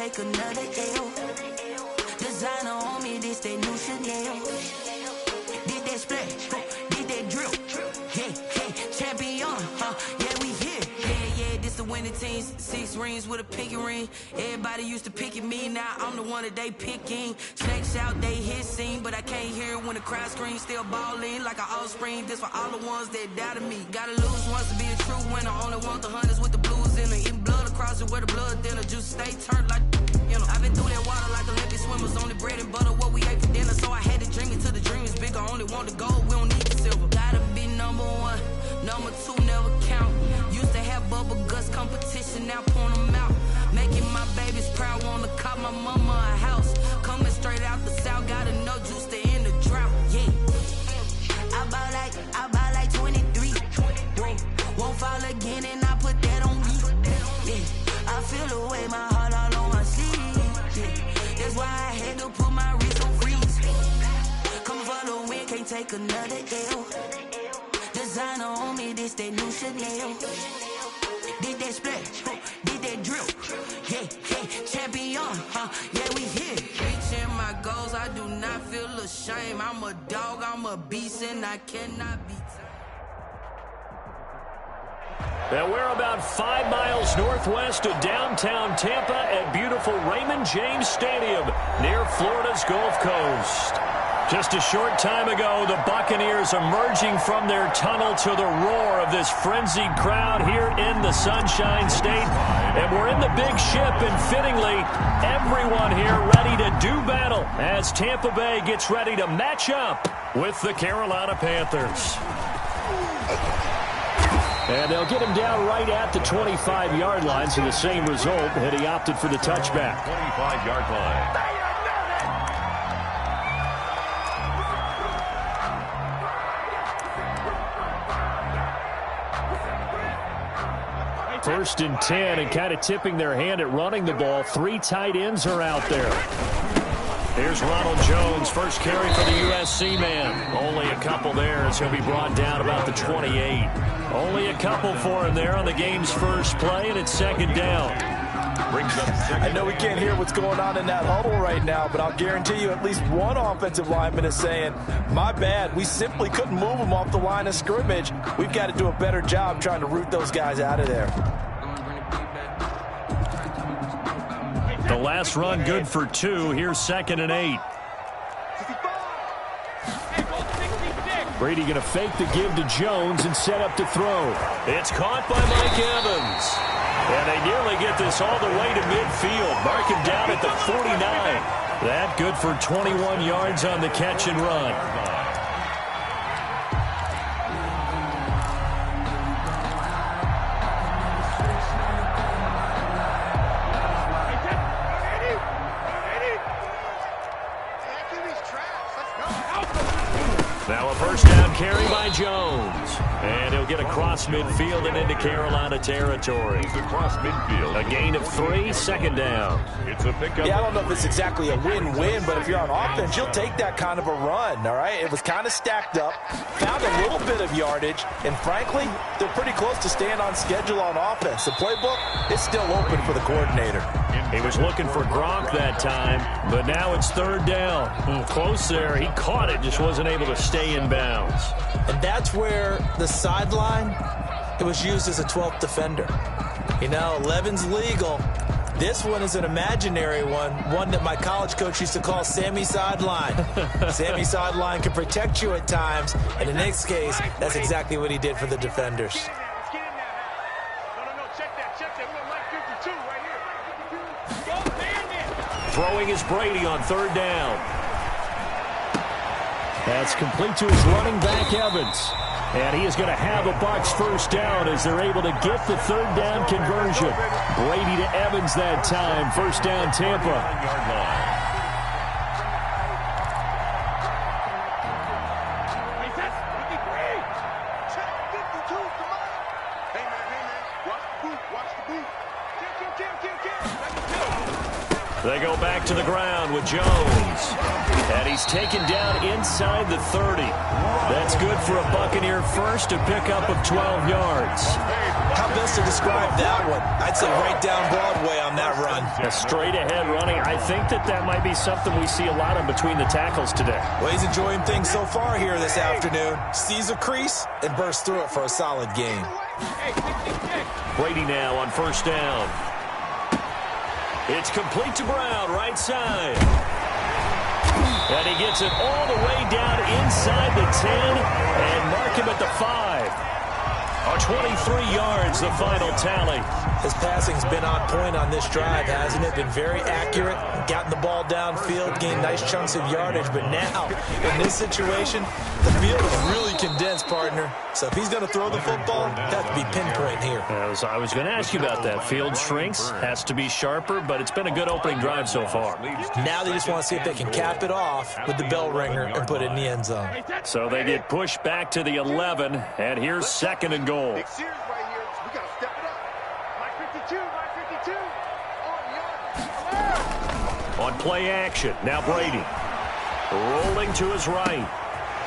take another L. Designer on me, this that new Chanel. Did that splash, did that drill. Yeah, champion, yeah, we here. Yeah, this the winning teams. 6 rings with a pinky ring. Everybody used to pick at me, now I'm the one that they picking. Snakes out, they hit scene, but I can't hear it when the crowd screams. Still ballin' like an offspring. This for all the ones that doubted me. Gotta lose once to be a true winner. Only want the hunters with the blues in it. Eating blood across it where the blood thinner. Juice stay turned like, you know. I've been through that water like Olympic swimmers. Only bread and butter, what we ate for dinner. So I had to dream it till the dream is bigger. Only want the gold, we don't need the silver. Gotta be number 1, number 2 never count. Used to have bubble guts competition, now point them out. Making my babies proud, wanna cop my mama a house. Coming straight out the south, gotta know juice to end the drought. Yeah, I buy like 23. Won't fall again, and I put that on me. Yeah, I feel the way, my heart all on my sleeve. Yeah, that's why I had to put my wrist on freeze. Come for the win, can't take another L. Designer on me, this that new Chanel. Did that splash, did that drill. Yeah, champion, yeah, we here. Reaching my goals, I do not feel ashamed. I'm a dog, I'm a beast, and I cannot be tamed. And we're about 5 miles northwest of downtown Tampa at beautiful Raymond James Stadium near Florida's Gulf Coast. Just a short time ago, the Buccaneers emerging from their tunnel to the roar of this frenzied crowd here in the Sunshine State. And we're in the big ship, and fittingly, everyone here ready to do battle as Tampa Bay gets ready to match up with the Carolina Panthers. And they'll get him down right at the 25-yard line, so the same result had he opted for the touchback. 25-yard line. First and 10, and kind of tipping their hand at running the ball. 3 tight ends are out there. Here's Ronald Jones, first carry for the USC man. Only a couple there as he'll be brought down about the 28. Only a couple for him there on the game's first play, and it's second down. I know we can't hear what's going on in that huddle right now, but I'll guarantee you at least one offensive lineman is saying, my bad, we simply couldn't move them off the line of scrimmage. We've got to do a better job trying to root those guys out of there. The last run good for 2. Here's 2nd and 8. Brady going to fake the give to Jones and set up to throw. It's caught by Mike Evans. And they nearly get this all the way to midfield. Mark him down at the 49. That good for 21 yards on the catch and run. Now a first down carry by Jones. And he'll get across midfield and into Carolina territory. Across midfield. A gain of 3, second down. It's a pickup. Yeah, I don't know if it's exactly a win-win, but if you're on offense, you'll take that kind of a run, all right? It was kind of stacked up, found a little bit of yardage, and frankly, they're pretty close to staying on schedule on offense. The playbook is still open for the coordinator. He was looking for Gronk that time, but now it's third down. Close there. He caught it, just wasn't able to stay in bounds. And that's where the sideline, it was used as a 12th defender. You know, 11's legal. This one is an imaginary one that my college coach used to call Sammy Sideline. Sammy Sideline can protect you at times, and in this case, that's exactly what he did for the defenders. Throwing is Brady on third down. That's complete to his running back, Evans. And he is going to have a Bucs first down as they're able to get the third down conversion. Brady to Evans that time. First down, Tampa. They go back to the ground with Jones. And he's taken down inside the 30. That's good for a Buccaneer first, a pickup of 12 yards. How best to describe that one? I'd say right down Broadway on that run. A straight ahead running. I think that might be something we see a lot of between the tackles today. Well, he's enjoying things so far here this afternoon. Sees a crease and bursts through it for a solid game. Brady now on first down. It's complete to Brown, right side. And he gets it all the way down inside the 10 and mark him at the 5. 23 yards, the final tally. His passing's been on point on this drive, hasn't it? Been very accurate, gotten the ball downfield, gained nice chunks of yardage. But now, in this situation, the field is really condensed, partner. So if he's going to throw the football, that has to be pinpoint here. I was going to ask you about that. Field shrinks, has to be sharper, but it's been a good opening drive so far. Now they just want to see if they can cap it off with the bell ringer and put it in the end zone. So they get pushed back to the 11, and here's second and goal. Big series right here. We got to step it up. My 52, my 52. On play action, now Brady. Rolling to his right.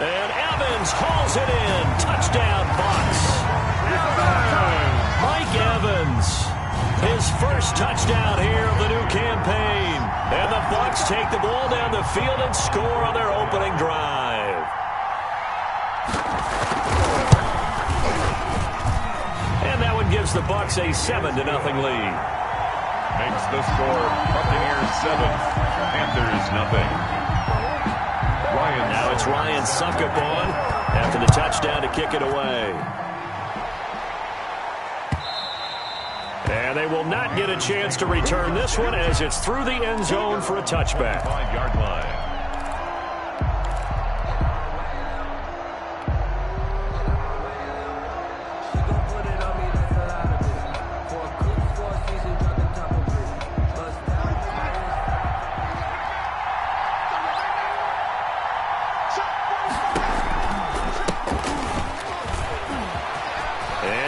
And Evans hauls it in. Touchdown, Bucs. Mike Evans. His first touchdown here of the new campaign. And the Bucs take the ball down the field and score on their opening drive. And that one gives the Bucs a 7-0 lead. Makes the score Buccaneers 7, Panthers nothing. Now it's Ryan Suckup on after the touchdown to kick it away. And they will not get a chance to return this one as it's through the end zone for a touchback. 5-yard line.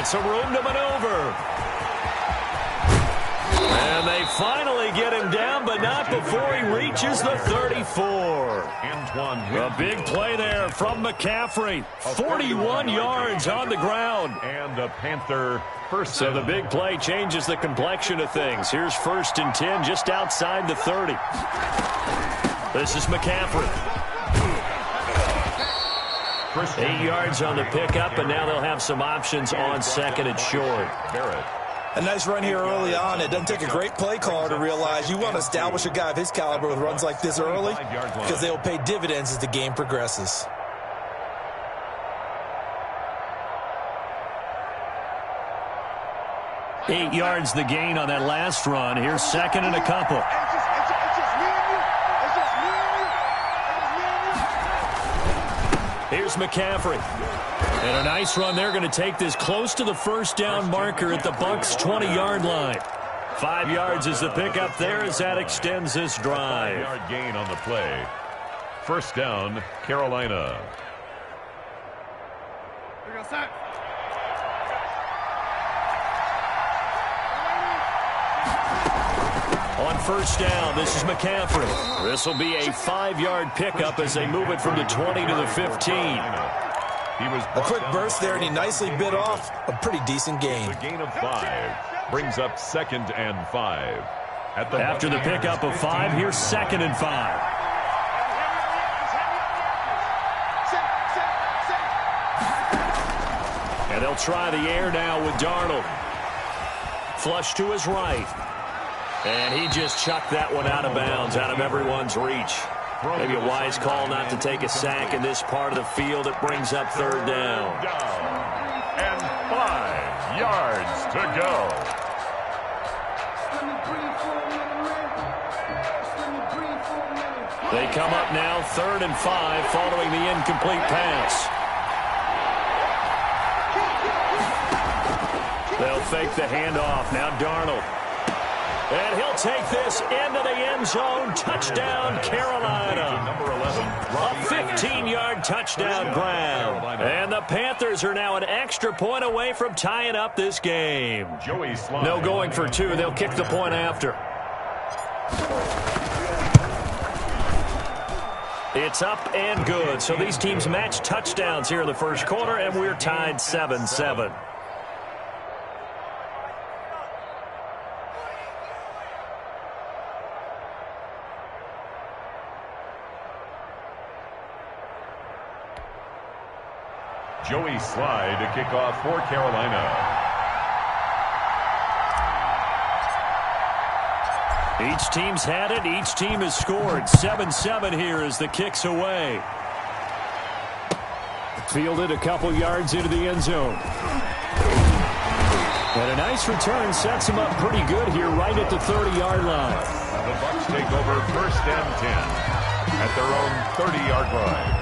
Some room to maneuver. And they finally get him down, but not before he reaches the 34. A big play there from McCaffrey. 41 yards on the ground. And a Panther first. So the big play changes the complexion of things. Here's 1st and 10 just outside the 30. This is McCaffrey. 8 yards on the pickup, and now they'll have some options on second and short. A nice run here early on. It doesn't take a great play caller to realize you want to establish a guy of his caliber with runs like this early because they will pay dividends as the game progresses. Eight yards the gain on that last run. Here's second and a couple. Here's McCaffrey. And a nice run. They're going to take this close to the first down marker at the Bucs' 20-yard line. 5 yards is the pickup there as that extends this drive. 5-yard gain on the play. First down, Carolina. On first down, this is McCaffrey. This will be a 5-yard pickup as they move it from the 20 to the 15. A quick burst there, and he nicely bit off a pretty decent gain. The gain of 5 brings up 2nd and 5. After the pickup of 5, here's 2nd and 5. And they'll try the air now with Darnold. Flush to his right. And he just chucked that one out of bounds, out of everyone's reach. Maybe a wise call not to take a sack in this part of the field. It brings up 3rd down. And 5 yards to go. They come up now 3rd and 5 following the incomplete pass. They'll fake the handoff. Now Darnold. And he'll take this into the end zone. Touchdown, Carolina. Number 11. A 15-yard touchdown grab. And the Panthers are now an extra point away from tying up this game. No going for 2. They'll kick the point after. It's up and good. So these teams match touchdowns here in the first quarter, and we're tied 7-7. Joey Slye to kick off for Carolina. Each team's had it. Each team has scored. 7-7 here as the kick's away. Fielded a couple yards into the end zone. And a nice return sets him up pretty good here right at the 30-yard line. The Bucs take over 1st and 10 at their own 30-yard line.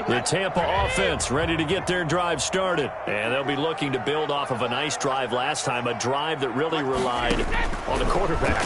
The Tampa offense ready to get their drive started. And they'll be looking to build off of a nice drive last time, a drive that really relied on the quarterback.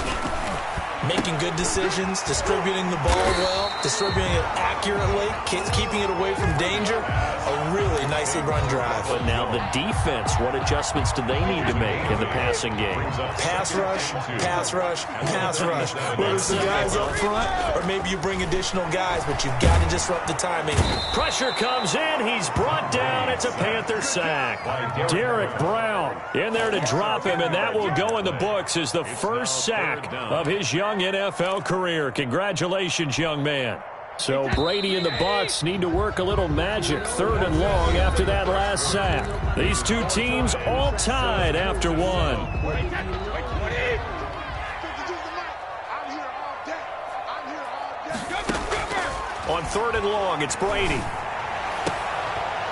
Making good decisions, distributing the ball well, distributing it accurately, keeping it away from danger. A really nicely run drive. But now the defense, what adjustments do they need to make in the passing game? Pass rush, pass rush, pass rush. Whether it's the guys up front or maybe you bring additional guys, but you've got to disrupt the timing. Pressure comes in. He's brought down. It's a Panther sack. Derek Brown in there to drop him, and that will go in the books as the first sack of his young NFL career. Congratulations, young man. So Brady and the Bucs need to work a little magic. 3rd and long after that last sack. These two teams all tied after one. On 3rd and long, it's Brady.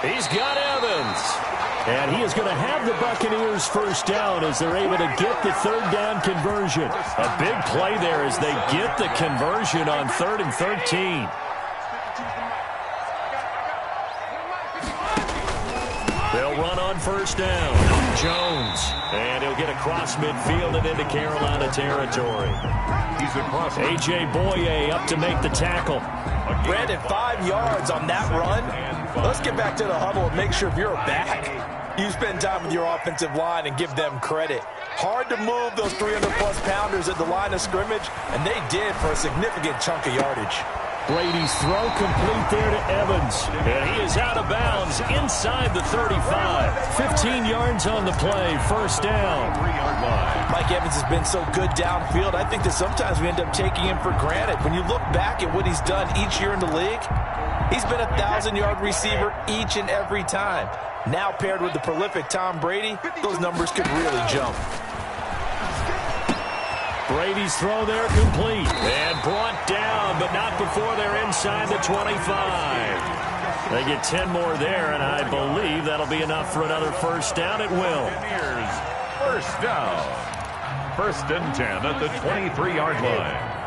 He's got Evans. And he is going to have the Buccaneers first down as they're able to get the 3rd down conversion. A big play there as they get the conversion on 3rd and 13. They'll run on first down. Jones. And he'll get across midfield and into Carolina territory. He's across. A.J. Boye up to make the tackle. Brandon, 5 yards on that run. Let's get back to the huddle and make sure if you're a back, you spend time with your offensive line and give them credit. Hard to move those 300-plus pounders at the line of scrimmage, and they did for a significant chunk of yardage. Brady's throw complete there to Evans. And he is out of bounds inside the 35. 15 yards on the play. First down. 3-yard line. Mike Evans has been so good downfield. I think that sometimes we end up taking him for granted. When you look back at what he's done each year in the league, he's been a 1,000-yard receiver each and every time. Now paired with the prolific Tom Brady, those numbers could really jump. Brady's throw there complete. And brought down, but not before they're inside the 25. They get 10 more there, and I believe that'll be enough for another first down. It will. First down. 1st and 10 at the 23-yard line.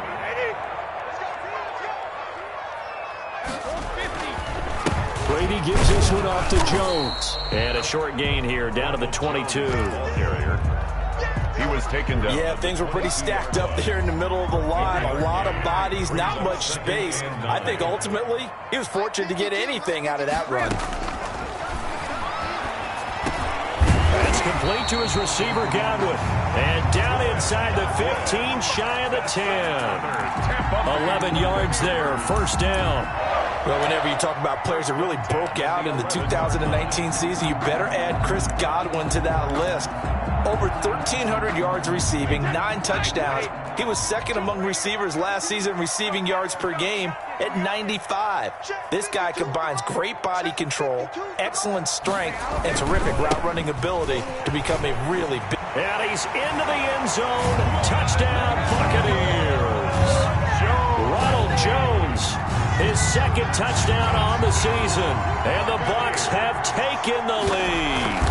Brady gives this one off to Jones. And a short gain here, down to the 22. Carrier. He was taken down. Yeah, things were pretty stacked up there in the middle of the line. A lot of bodies, not much space. I think ultimately he was fortunate to get anything out of that run. That's complete to his receiver, Godwin. And down inside the 15, shy of the 10. 11 yards there, first down. Well, whenever you talk about players that really broke out in the 2019 season, you better add Chris Godwin to that list. Over 1,300 yards receiving, 9 touchdowns. He was second among receivers last season receiving yards per game at 95. This guy combines great body control, excellent strength, and terrific route running ability to become a really big... And he's into the end zone. Touchdown, Buccaneers. Ronald Jones, his second touchdown on the season. And the Bucs have taken the lead.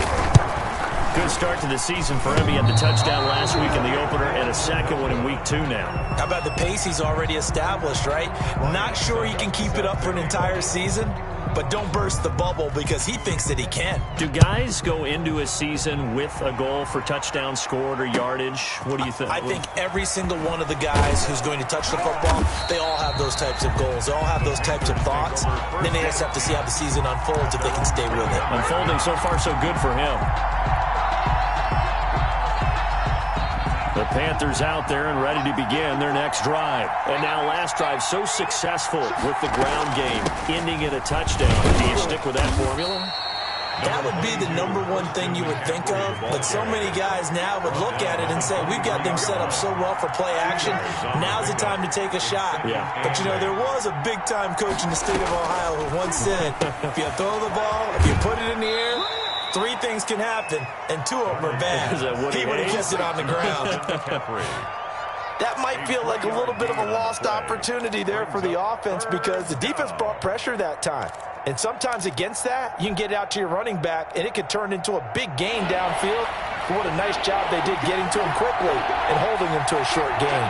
Good start to the season for him. He had the touchdown last week in the opener and a second one in week 2 now. How about the pace he's already established, right? Not sure he can keep it up for an entire season, but don't burst the bubble because he thinks that he can. Do guys go into a season with a goal for touchdowns scored or yardage? What do you think? I think every single one of the guys who's going to touch the football, they all have those types of goals. They all have those types of thoughts. Then they just have to see how the season unfolds if they can stay with it. Unfolding so far so good for him. The Panthers out there and ready to begin their next drive. And now last drive so successful with the ground game, ending in a touchdown. Do you stick with that formula? That would be the #1 thing you would think of, but so many guys now would look at it and say, we've got them set up so well for play action, now's the time to take a shot. Yeah. But, you know, there was a big-time coach in the state of Ohio who once said, if you throw the ball, if you put it in the air, 3 things can happen, and 2 of them are bad. He would have kept it on the ground. That might feel like a little bit of a lost opportunity there for the offense because the defense brought pressure that time. And sometimes against that, you can get out to your running back, and it could turn into a big gain downfield. But what a nice job they did getting to him quickly and holding him to a short gain.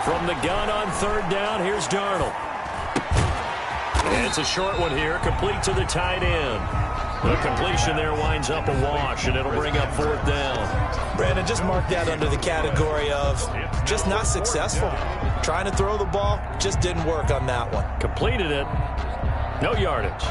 From the gun on 3rd down, here's Darnold. And it's a short one here, complete to the tight end. The completion there winds up a wash, and it'll bring up 4th down. Brandon, just mark that under the category of just not successful. Trying to throw the ball, just didn't work on that one. Completed it. No yardage.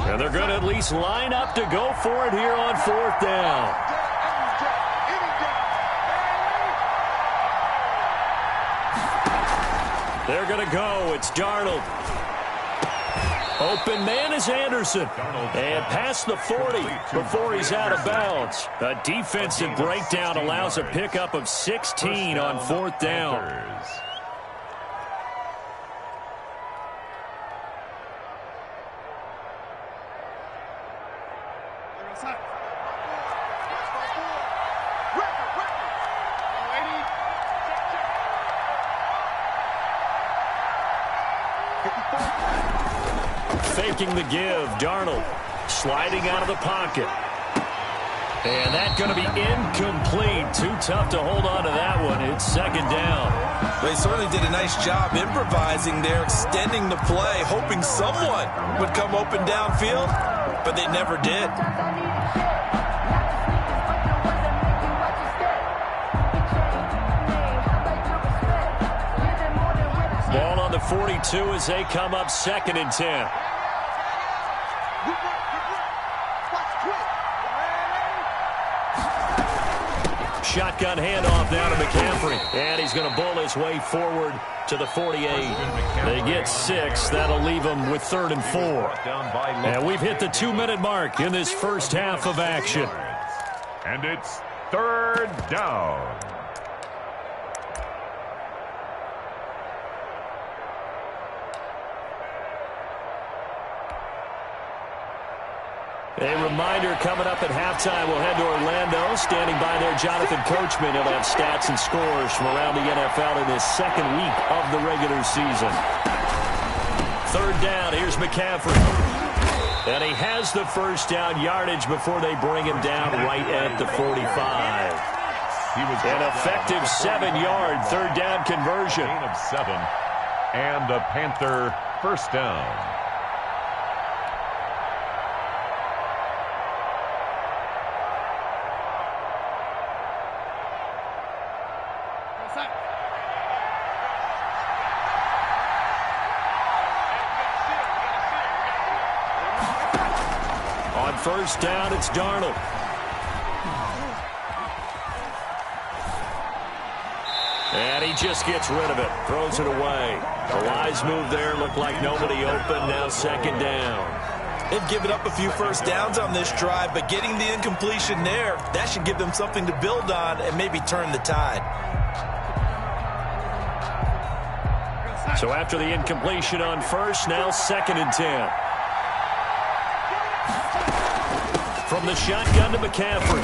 And they're going to at least line up to go for it here on 4th down. They're going to go. It's Darnold. Open man is Anderson. And past the 40 before he's out of bounds. A defensive breakdown allows a pickup of 16 on 4th down. Faking the give, Darnold sliding out of the pocket. And that's going to be incomplete. Too tough to hold on to that one. It's 2nd down. They certainly did a nice job improvising there, extending the play, hoping someone would come open downfield, but they never did. Ball on the 42 as they come up 2nd and 10. Shotgun handoff down to McCaffrey. And he's going to bull his way forward to the 48. They get 6. That'll leave them with 3rd and 4. And we've hit the 2-minute mark in this first half of action. And it's 3rd down. A reminder coming up at halftime, we'll head to Orlando. Standing by there, Jonathan Coachman. He'll have stats and scores from around the NFL in this 2nd week of the regular season. 3rd down, here's McCaffrey. And he has the first down yardage before they bring him down right at the 45. An effective 7-yard 3rd down conversion. Gain of 7. And the Panther first down. On 1st down, it's Darnold. And he just gets rid of it, throws it away. The Lions move there, looked like nobody open, now 2nd down. They've given up a few first downs on this drive, but getting the incompletion there, that should give them something to build on and maybe turn the tide. So after the incompletion on 1st, now 2nd and 10. From the shotgun to McCaffrey.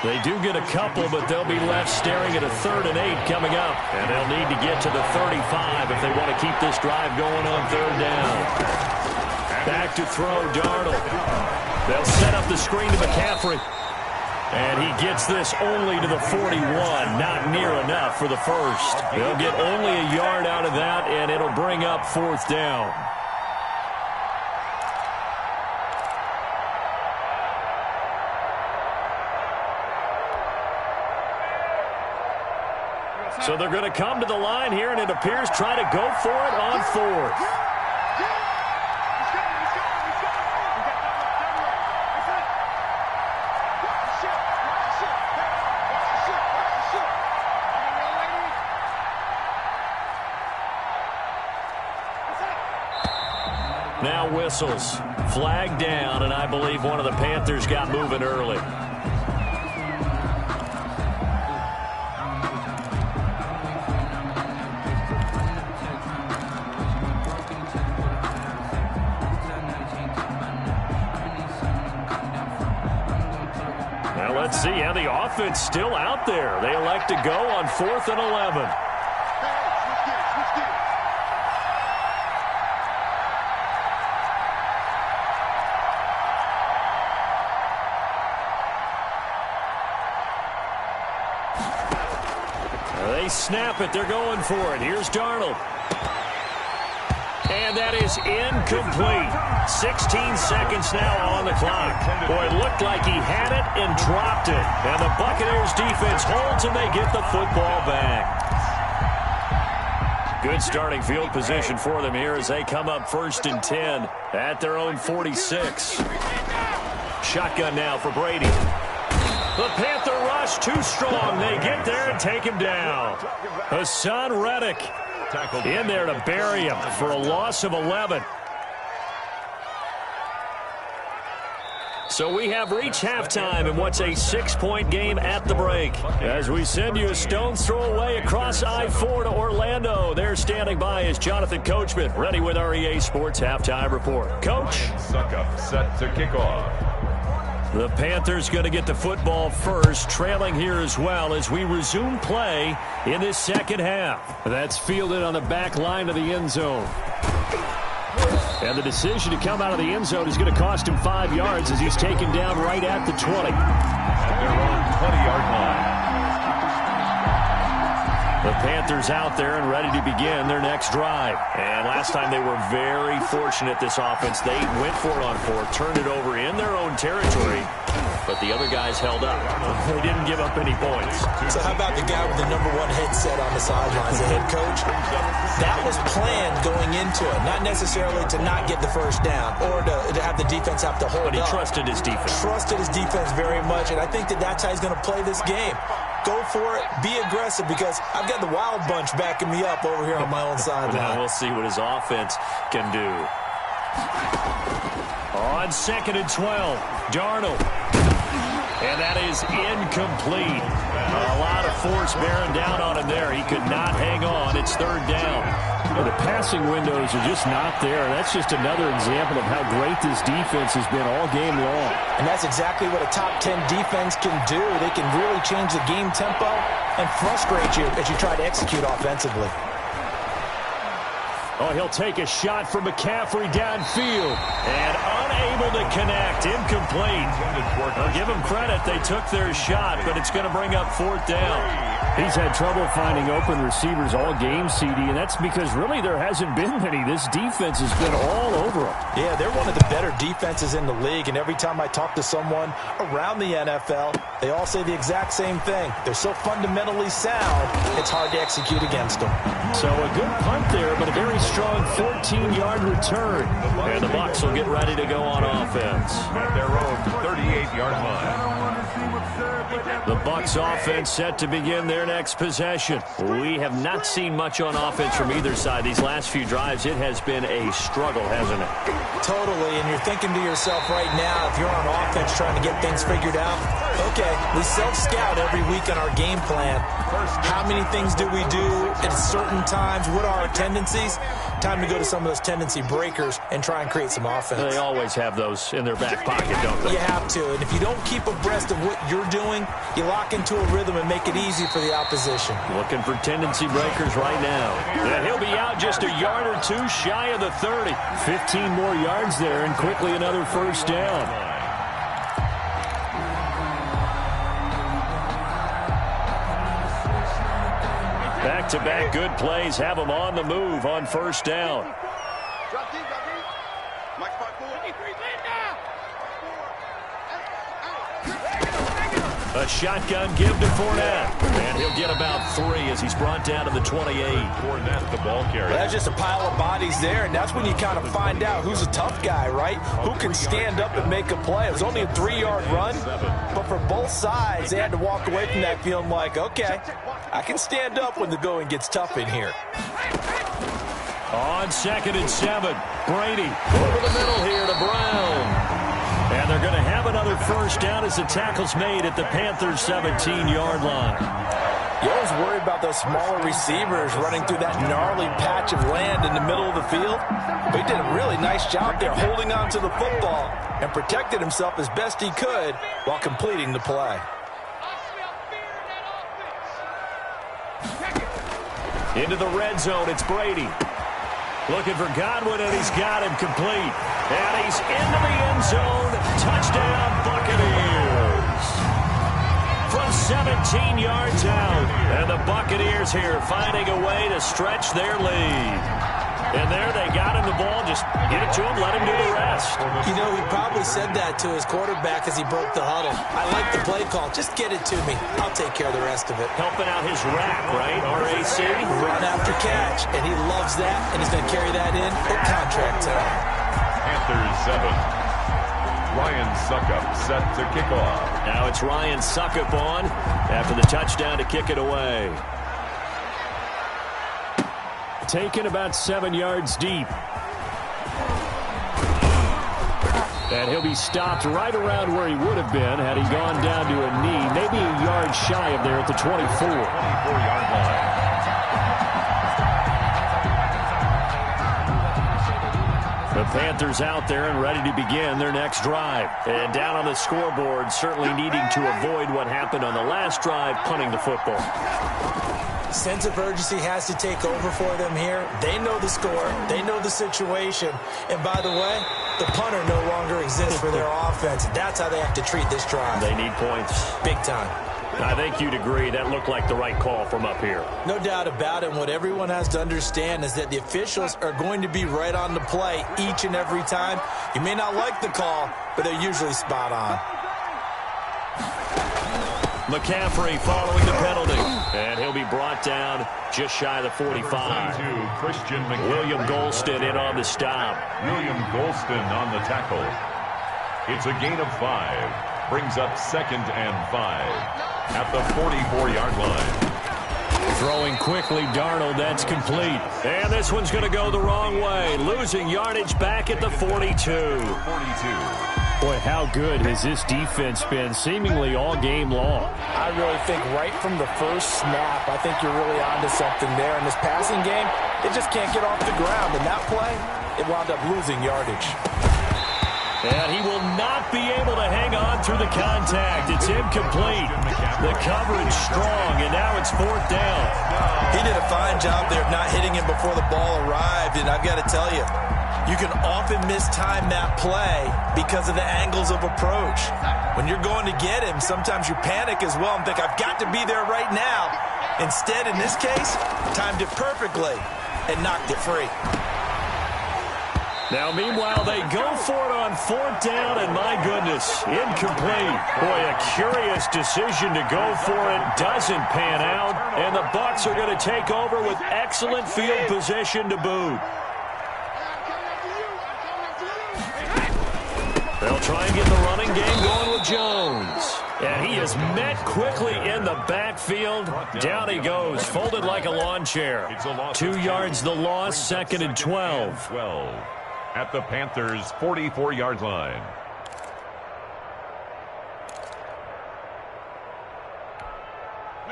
They do get a couple, but they'll be left staring at a 3rd and 8 coming up. And they'll need to get to the 35 if they want to keep this drive going on 3rd down. Back to throw, Darnold. They'll set up the screen to McCaffrey. And he gets this only to the 41. Not near enough for the first. They'll get only a yard out of that, and it'll bring up 4th down. So they're going to come to the line here, and it appears try to go for it on fourth. Now whistles. Flag down, and I believe one of the Panthers got moving early. Now let's see how the offense still out there. They elect to go on 4th and 11. They snap it. They're going for it. Here's Darnold. And that is incomplete. 16 seconds now on the clock. Boy, it looked like he had it and dropped it. And the Buccaneers defense holds and they get the football back. Good starting field position for them here as they come up 1st and 10 at their own 46. Shotgun now for Brady. The Panther rush too strong. They get there and take him down. Hassan Reddick in there to bury him for a loss of 11. So we have reached halftime in what's a 6-point game at the break. As we send you a stone's throw away across I-4 to Orlando. There standing by is Jonathan Coachman, ready with our EA Sports Halftime Report. Coach. Suckup set to kick off. The Panthers going to get the football first, trailing here as well as we resume play in this second half. That's fielded on the back line of the end zone. And the decision to come out of the end zone is going to cost him 5 yards as he's taken down right at the 20. At their own 20-yard line. The Panthers out there and ready to begin their next drive. And last time they were very fortunate, this offense. They went for it on 4th, turned it over in their own territory, but the other guys held up. They didn't give up any points. So how about the guy with the #1 headset on the sidelines, the head coach? That was planned going into it, not necessarily to not get the first down or to have the defense have to hold up. But he trusted his defense. Trusted his defense very much, and I think that's how he's going to play this game. Go for it. Be aggressive because I've got the wild bunch backing me up over here on my own sideline. Now we'll see what his offense can do. On 2nd and 12, Darnold. And that is incomplete. A lot of force bearing down on him there. He could not hang on. It's 3rd down. The passing windows are just not there. That's just another example of how great this defense has been all game long. And that's exactly what a top 10 defense can do. They can really change the game tempo and frustrate you as you try to execute offensively. Oh, he'll take a shot from McCaffrey downfield. And unable to connect. Incomplete. I'll give them credit. They took their shot, but it's going to bring up 4th down. He's had trouble finding open receivers all game, CD, and that's because really there hasn't been many. This defense has been all over them. Yeah, they're one of the better defenses in the league, and every time I talk to someone around the NFL, they all say the exact same thing. They're so fundamentally sound, it's hard to execute against them. So a good punt there, but a very strong 14-yard return. And the Bucs will get ready to go on offense. At their own 38-yard line. The Bucs offense set to begin their next possession. We have not seen much on offense from either side. These last few drives, it has been a struggle, hasn't it? Totally, and you're thinking to yourself right now, if you're on offense trying to get things figured out, okay, we self-scout every week on our game plan. How many things do we do at certain times? What are our tendencies? Time to go to some of those tendency breakers and try and create some offense. They always have those in their back pocket, don't they? You have to, and if you don't keep abreast of what you're doing, you lock into a rhythm and make it easy for the opposition. Looking for tendency breakers right now. And he'll be out just a yard or two shy of the 30. 15 more yards there, and quickly another 1st down. Back-to-back good plays have them on the move on 1st down. Drop deep. Mike 5-4. A shotgun give to Fournette. And he'll get about 3 as he's brought down to the 28. Fournette, the ball carrier. Well, that's just a pile of bodies there, and that's when you kind of find out who's a tough guy, right? Who can stand up and make a play. It was only a 3-yard run, but for both sides, they had to walk away from that feeling like, okay, I can stand up when the going gets tough in here. On 2nd and 7, Brady over the middle here to Brown. And they're going to have another first down as the tackle's made at the Panthers' 17-yard line. You always worry about those smaller receivers running through that gnarly patch of land in the middle of the field. But he did a really nice job there holding on to the football and protected himself as best he could while completing the play. Into the red zone, it's Brady. Looking for Godwin, and he's got him complete. And he's into the end zone. Touchdown, Buccaneers. From 17 yards out. And the Buccaneers here finding a way to stretch their lead. And there they got him the ball. Just get it to him, let him do the rest. You know, he probably said that to his quarterback as he broke the huddle. I like the play call. Just get it to me. I'll take care of the rest of it. Helping out his rack, right? RAC? Run after catch. And he loves that, and he's going to carry that in at contract time. Panthers 7. Ryan Suckup set to kick off. Now it's Ryan Suckup on after the touchdown to kick it away. Taken about 7 yards deep. And he'll be stopped right around where he would have been had he gone down to a knee, maybe a yard shy of there at the 24. 24-yard line. The Panthers out there and ready to begin their next drive. And down on the scoreboard, certainly needing to avoid what happened on the last drive, punting the football. Sense of urgency has to take over for them here. They know the score. They know the situation. And by the way, the punter no longer exists for their offense. That's how they have to treat this drive. They need points. Big time. I think you'd agree that looked like the right call from up here. No doubt about it. What everyone has to understand is that the officials are going to be right on the play each and every time. You may not like the call, but they're usually spot on. McCaffrey following the penalty. And he'll be brought down just shy of the 45. William Golston in on the stop. William Golston on the tackle. It's a gain of 5. Brings up 2nd and 5 at the 44-yard line. Throwing quickly, Darnold, that's complete. And this one's going to go the wrong way. Losing yardage back at the 42. 42. Boy, how good has this defense been seemingly all game long? I really think right from the first snap, I think you're really onto something there. In this passing game, it just can't get off the ground. In that play, it wound up losing yardage. And he will not be able to hang on through the contact. It's incomplete. The coverage strong, and now it's 4th down. He did a fine job there of not hitting him before the ball arrived, and I've got to tell you, you can often mistime that play because of the angles of approach. When you're going to get him, sometimes you panic as well and think, I've got to be there right now. Instead, in this case, timed it perfectly and knocked it free. Now, meanwhile, they go for it on 4th down, and my goodness, incomplete. Boy, a curious decision to go for it. Doesn't pan out, and the Bucs are going to take over with excellent field position to boot. They'll try and get the running game going with Jones. And he is met quickly in the backfield. Down he goes, folded like a lawn chair. 2 yards the loss, 2nd and 12. 12 at the Panthers' 44-yard line.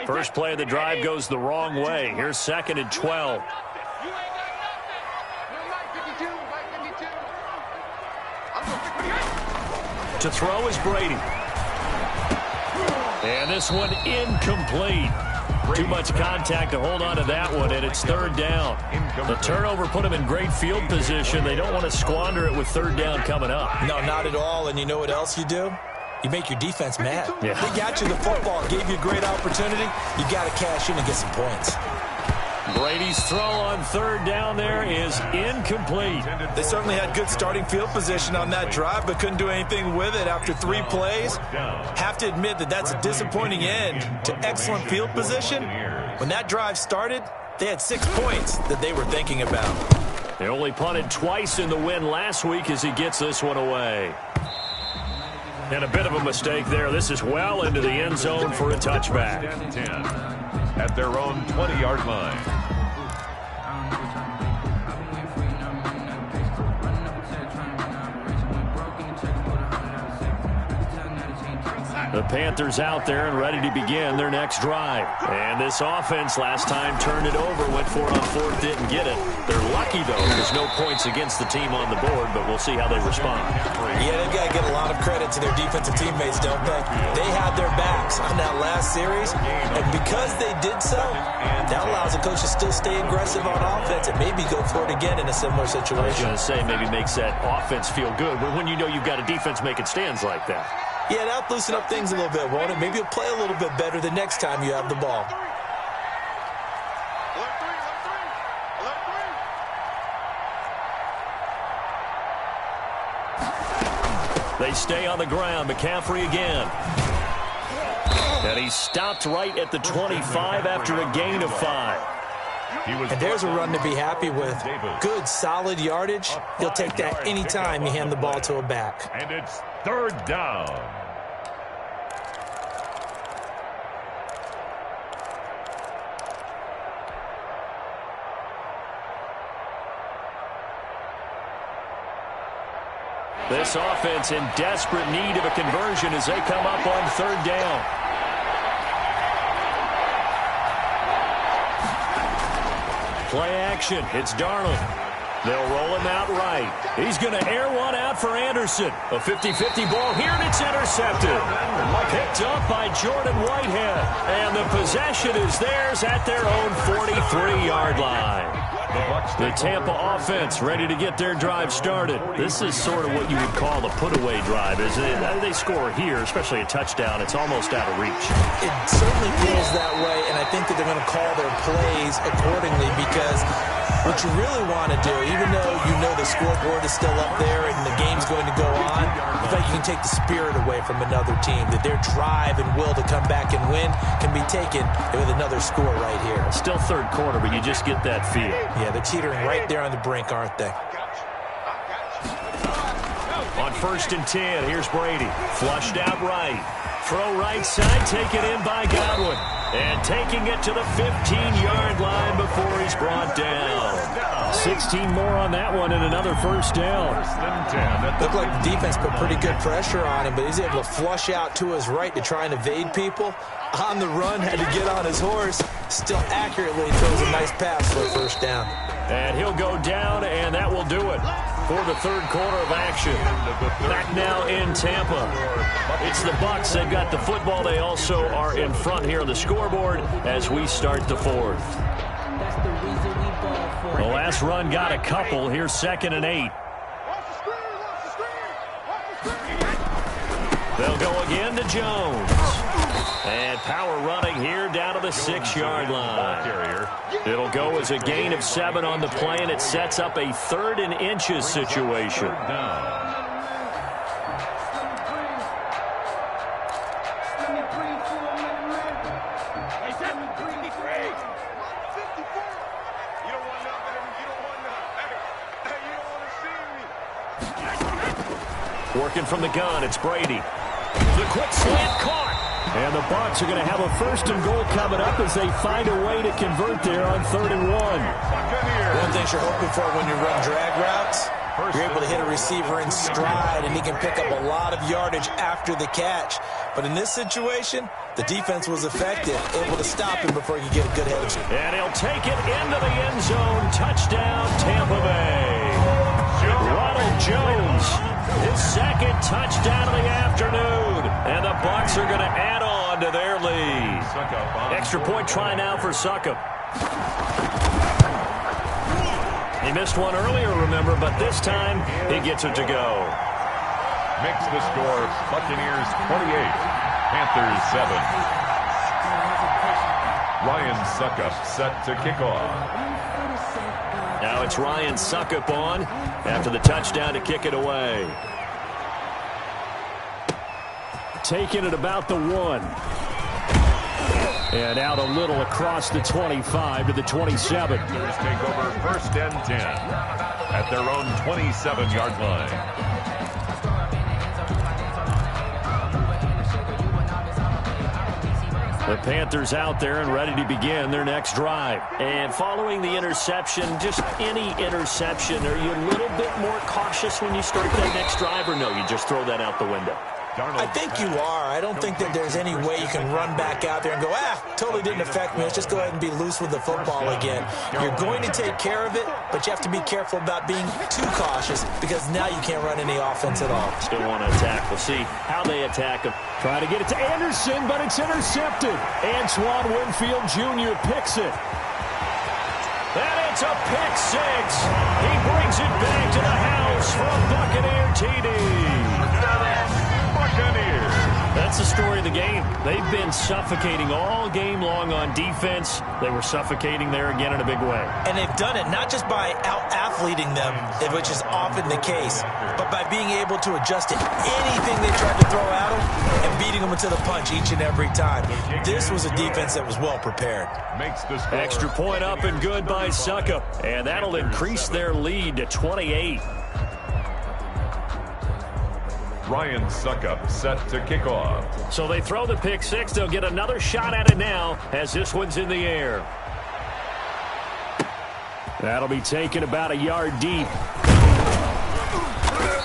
First play of the drive goes the wrong way. Here's 2nd and 12. To throw is Brady. And this one incomplete. Too much contact to hold on to that one, and it's 3rd down. The turnover put them in great field position. They don't want to squander it with 3rd down coming up. No, not at all. And you know what else you do? You make your defense mad. Yeah. They got you the football, gave you a great opportunity. You got to cash in and get some points. Brady's throw on third down there is incomplete. They certainly had good starting field position on that drive, but couldn't do anything with it after 3 plays. Have to admit that that's a disappointing end to excellent field position. When that drive started, they had 6 points that they were thinking about. They only punted twice in the win last week as he gets this one away. And a bit of a mistake there. This is well into the end zone for a touchback. 10 at their own 20-yard line. The Panthers out there and ready to begin their next drive. And this offense last time turned it over, went for it on fourth, didn't get it. They're lucky, though. There's no points against the team on the board, but we'll see how they respond. Yeah, they've got to give a lot of credit to their defensive teammates, don't they? They had their backs on that last series, and because they did so, that allows the coach to still stay aggressive on offense and maybe go for it again in a similar situation. I was going to say, maybe makes that offense feel good, but when you know you've got a defense making stands like that. Yeah, that'll loosen up things a little bit, won't it? Maybe you'll play a little bit better the next time you have the ball. They stay on the ground. McCaffrey again. And he's stopped right at the 25 after a gain of 5. And there's a run to be happy with. Good, solid yardage. He'll take that anytime you hand the ball to a back. And it's third down. This offense in desperate need of a conversion as they come up on third down. Play action. It's Darnold. They'll roll him out right. He's going to air one out for Anderson. A 50-50 ball here, and it's intercepted. Picked up by Jordan Whitehead. And the possession is theirs at their own 43-yard line. The Tampa offense ready to get their drive started. This is sort of what you would call a put-away drive, isn't it? They score here, especially a touchdown. It's almost out of reach. It certainly feels that way, and I think that they're going to call their plays accordingly because what you really want to do, even though you know the scoreboard is still up there and the game's going to go on, in fact, you can take the spirit away from another team, that their drive and will to come back and win can be taken with another score right here. Still third quarter, but you just get that feel. Yeah, they're teetering right there on the brink, aren't they? On 1st and 10, here's Brady. Flushed out right. Throw right side, taken in by Godwin. And taking it to the 15-yard line before he's brought down. 16 more on that one and another first down. Looked like the defense put pretty good pressure on him, but he's able to flush out to his right to try and evade people. On the run, had to get on his horse. Still accurately throws a nice pass for a first down. And he'll go down, and that will do it for the third quarter of action. Back now in Tampa. It's the Bucs. They've got the football. They also are in front here on the scoreboard as we start the fourth. The last run got a couple. Here's 2nd and 8. They'll go again to Jones. And power running here down to the 6-yard line. It'll go as a gain of 7 on the play, and it sets up a 3rd and inches situation. Working from the gun, it's Brady. The quick slant caught. And the Bucs are going to have a 1st and goal coming up as they find a way to convert there on 3rd and 1. One thing you're hoping for when you run drag routes, you're able to hit a receiver in stride, and he can pick up a lot of yardage after the catch. But in this situation, the defense was effective, able to stop him before he could get a good head of him. And he'll take it into the end zone. Touchdown, Tampa Bay. Ronald Jones, his 2nd touchdown of the afternoon. And the Bucs are going to add on to their lead. Extra point try now for Succop. He missed one earlier, remember, but this time he gets it to go. Makes the score Buccaneers 28, Panthers 7. Ryan Suckup set to kick off. Now it's Ryan Suckup on after the touchdown to kick it away. Taking it about the 1. And out a little across the 25 to the 27. Bears take over 1st and 10 at their own 27-yard line. The Panthers out there and ready to begin their next drive. And following the interception, just any interception, are you a little bit more cautious when you start that next drive, or no, you just throw that out the window? I think you are. I don't think that there's any way you can run back out there and go, totally didn't affect me. Let's just go ahead and be loose with the football again. You're going to take care of it, but you have to be careful about being too cautious because now you can't run any offense at all. Still want to attack. We'll see how they attack him. Trying to get it to Anderson, but it's intercepted. Antoine Winfield Jr. picks it. And it's a pick six. He brings it back to the house for a Buccaneer TD. That's the story of the game. They've been suffocating all game long on defense. They were suffocating there again in a big way. And they've done it not just by out-athleting them, which is often the case, but by being able to adjust to anything they tried to throw at them and beating them into the punch each and every time. This was a defense that was well prepared. Extra point up and good by Suckup. And that'll increase their lead to 28. Ryan Suckup set to kick off. So they throw the pick six. They'll get another shot at it now as this one's in the air. That'll be taken about a yard deep.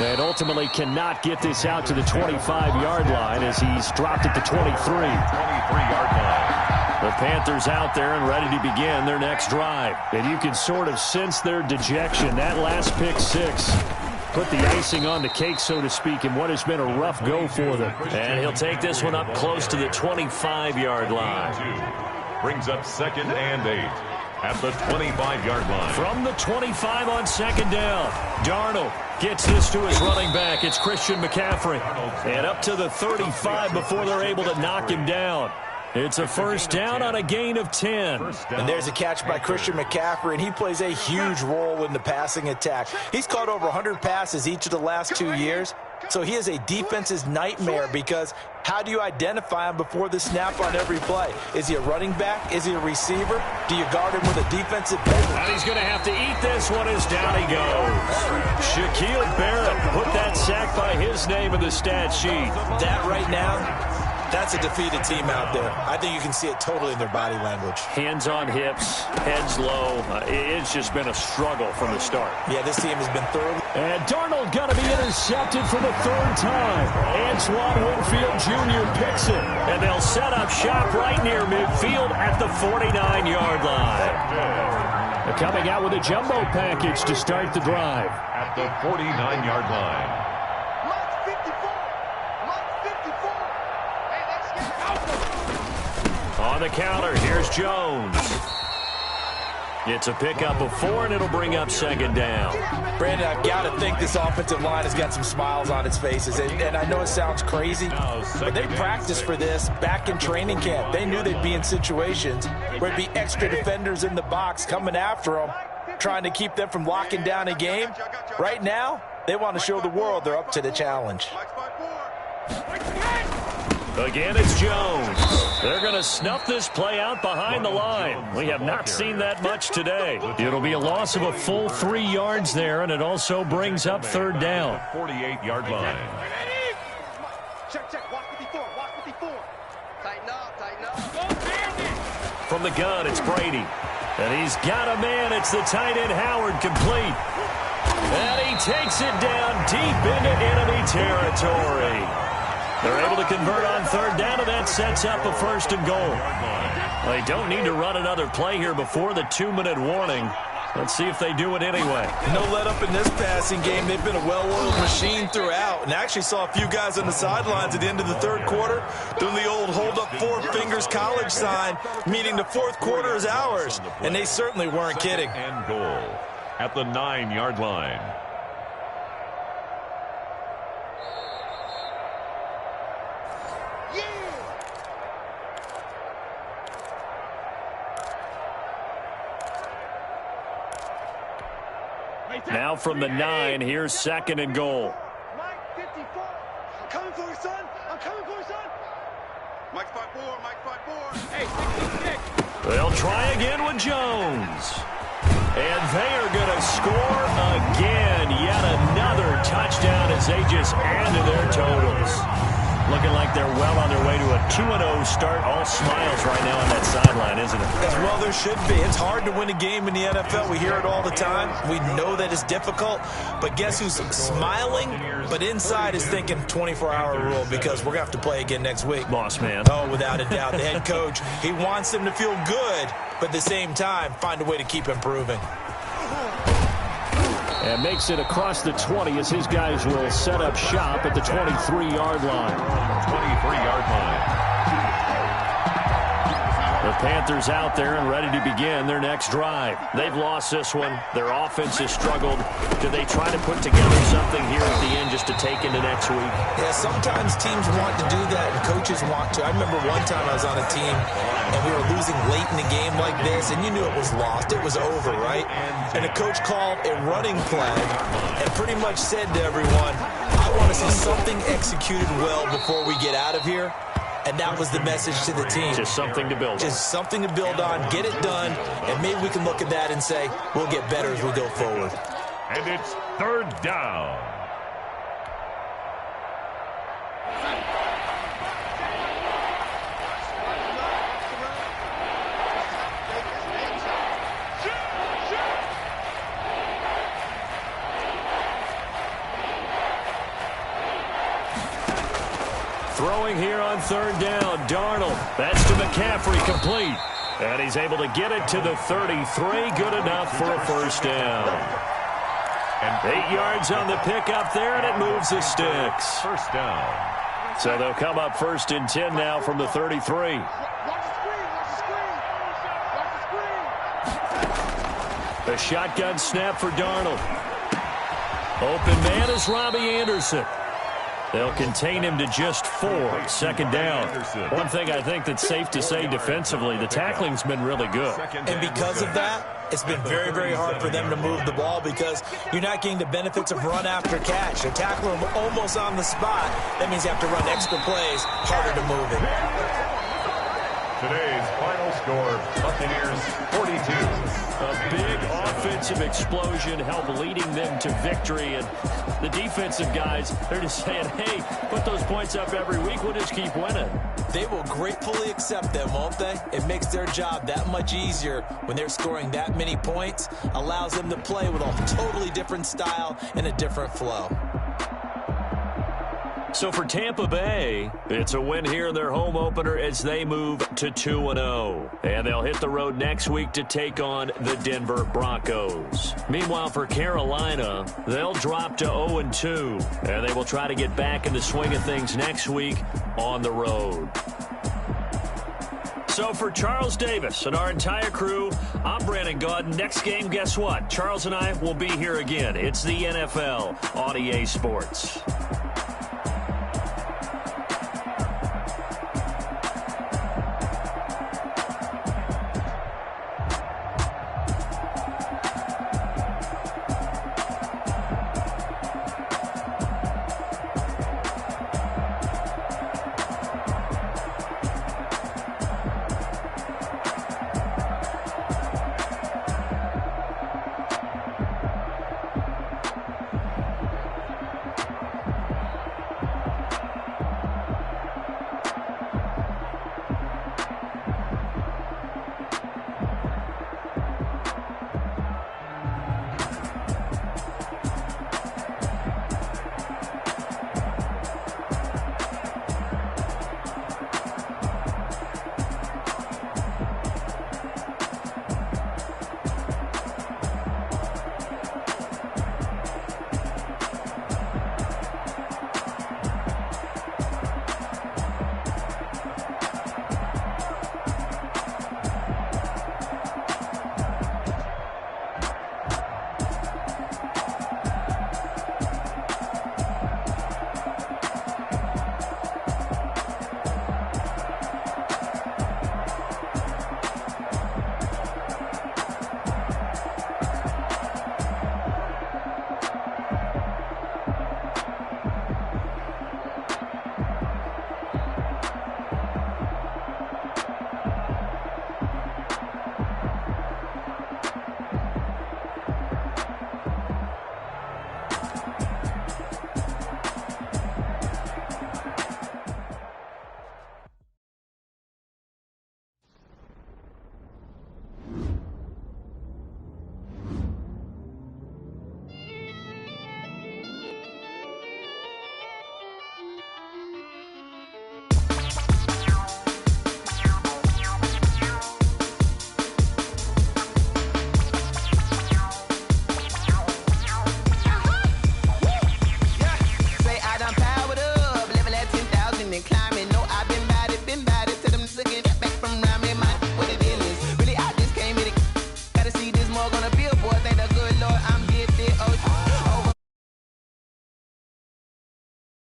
And ultimately cannot get this out to the 25-yard line as he's dropped at the 23. 23-yard line. The Panthers out there and ready to begin their next drive. And you can sort of sense their dejection. That last pick six put the icing on the cake, so to speak, in what has been a rough go for them. And he'll take this one up close to the 25-yard line. Brings up 2nd and 8 at the 25-yard line. From the 25 on 2nd down, Darnold gets this to his running back. It's Christian McCaffrey. And up to the 35 before they're able to knock him down. It's a 1st down on a gain of 10. And there's a catch by Christian McCaffrey, and he plays a huge role in the passing attack. He's caught over 100 passes each of the last 2 years, so he is a defense's nightmare because how do you identify him before the snap on every play? Is he a running back? Is he a receiver? Do you guard him with a defensive pivot? And he's going to have to eat this one as down he goes. Shaquille Barrett put that sack by his name in the stat sheet. That right now, that's a defeated team out there. I think you can see it totally in their body language. Hands on hips, heads low. It's just been a struggle from the start. Yeah, this team has been thoroughly. And Darnold going to be intercepted for the 3rd time. Antoine Winfield Jr. picks it. And they'll set up shop right near midfield at the 49-yard line. Coming out with a jumbo package to start the drive. At the 49-yard line. On the counter, here's Jones. It's a pickup of 4, and it'll bring up 2nd down. Brandon, I've got to think this offensive line has got some smiles on its faces. And I know it sounds crazy, but they practiced for this back in training camp. They knew they'd be in situations where it'd be extra defenders in the box coming after them, trying to keep them from locking down a game. Right now, they want to show the world they're up to the challenge. Again, it's Jones. They're going to snuff this play out behind the line. We have not seen that much today. It'll be a loss of a full 3 yards there, and it also brings up 3rd down. 48-yard line. Check, watch 54, watch 54. Tighten up. From the gun, it's Brady. And he's got a man. It's the tight end, Howard, complete. And he takes it down deep into enemy territory. They're able to convert on 3rd down, and that sets up a 1st and goal. They don't need to run another play here before the 2-minute warning. Let's see if they do it anyway. No let up in this passing game. They've been a well-oiled machine throughout. And I actually saw a few guys on the sidelines at the end of the 3rd quarter doing the old hold up 4 fingers college sign, meaning the 4th quarter is ours. And they certainly weren't kidding. And goal at the 9-yard line. Now from the 9, here's 2nd and goal. Mike 54. I'm coming for you, son. I'm coming for you, son. Mike 5-4. Mike 5-4. Hey, 66. They'll try again with Jones. And they are going to score again. Yet another touchdown as they just add to their totals. Looking like they're well on their way to a 2-0 start. All smiles right now on that sideline, isn't it? As well there should be. It's hard to win a game in the NFL. We hear it all the time. We know that it's difficult. But guess who's smiling? But inside is thinking 24-hour rule because we're going to have to play again next week. Boss man. Oh, without a doubt. The head coach, he wants them to feel good, but at the same time, find a way to keep improving. And makes it across the 20 as his guys will set up shop at the 23-yard line. 23-yard line. The Panthers out there and ready to begin their next drive. They've lost this one. Their offense has struggled. Do they try to put together something here at the end just to take into next week? Yeah, sometimes teams want to do that and coaches want to. I remember one time I was on a team and we were losing late in the game like this, and you knew it was lost. It was over, right? And the coach called a running play and pretty much said to everyone, I want to see something executed well before we get out of here. And that was the message to the team. Just something to build on. Just something to build on, get it done, and maybe we can look at that and say, we'll get better as we go forward. And it's 3rd down. Throwing here on 3rd down, Darnold. That's to McCaffrey, complete. And he's able to get it to the 33. Good enough for a 1st down. And 8 yards on the pickup there, and it moves the sticks. 1st down. So they'll come up 1st and 10 now from the 33. Watch the screen. Watch the screen. Watch the screen. A shotgun snap for Darnold. Open man is Robbie Anderson. They'll contain him to just 4. 2nd down. One thing I think that's safe to say defensively, the tackling's been really good. And because of that, it's been very, very hard for them to move the ball because you're not getting the benefits of run after catch. They're tackling them almost on the spot. That means you have to run extra plays, harder to move it. Today's final score, Buccaneers 42. A big offensive explosion helped leading them to victory. And the defensive guys, they're just saying, hey, put those points up every week. We'll just keep winning. They will gratefully accept them, won't they? It makes their job that much easier when they're scoring that many points. Allows them to play with a totally different style and a different flow. So for Tampa Bay, it's a win here in their home opener as they move to 2-0. And they'll hit the road next week to take on the Denver Broncos. Meanwhile, for Carolina, they'll drop to 0-2. And they will try to get back in the swing of things next week on the road. So for Charles Davis and our entire crew, I'm Brandon Gaudin. Next game, guess what? Charles and I will be here again. It's the NFL on EA Sports.